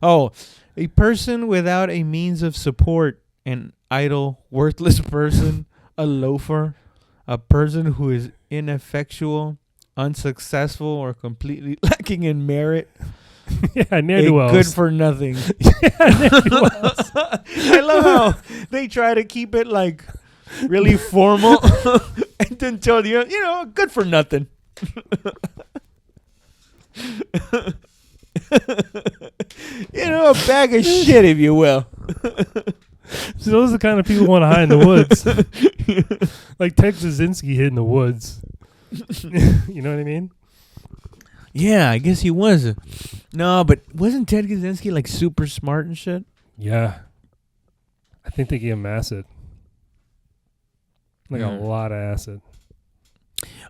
Oh, a person without a means of support, an idle, worthless person, a loafer, a person who is ineffectual, unsuccessful, or completely lacking in merit. yeah, ne'er-do-wells. Good for nothing. Ne'er-do-wells. I love how they try to keep it like really formal and then tell you, good for nothing. A bag of shit, if you will. So those are the kind of people who want to hide in the woods. Like Ted Kaczynski hid in the woods. You know what I mean? Yeah, I guess he was. No, but wasn't Ted Kaczynski like super smart and shit? Yeah. I think they gave him acid. Like a lot of acid.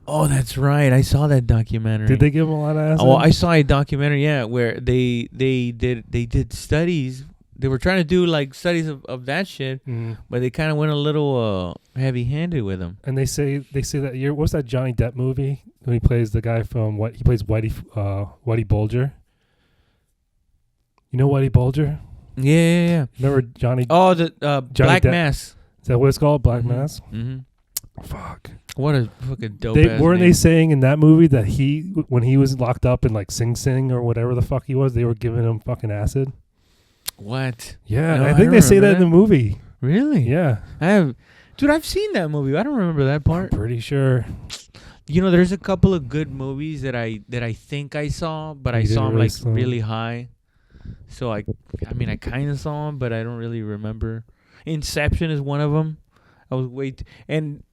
Oh, that's right. I saw that documentary. Did they give him a lot of acid? Oh, I saw a documentary, where they did studies. They were trying to do like studies of that shit, but they kind of went a little heavy-handed with him. And they say that what's that Johnny Depp movie when he plays the guy from he plays Whitey Bulger. You know Whitey Bulger? Yeah. Remember Johnny? Oh, the Black Depp. Mass. Is that what it's called? Black Mass? Mm-hmm. Fuck. What a fucking dope. Weren't they saying in that movie that when he was locked up in like Sing Sing or whatever the fuck he was, they were giving him fucking acid? What? Yeah, No, I I think don't they say that remember in the movie. Really? Yeah. Dude, I've seen that movie. I don't remember that I'm part. pretty sure. There's a couple of good movies that I think I saw, but I You saw didn't them really like saw 'em. really high. So I kind of saw them, but I don't really remember. Inception is one of them. I was and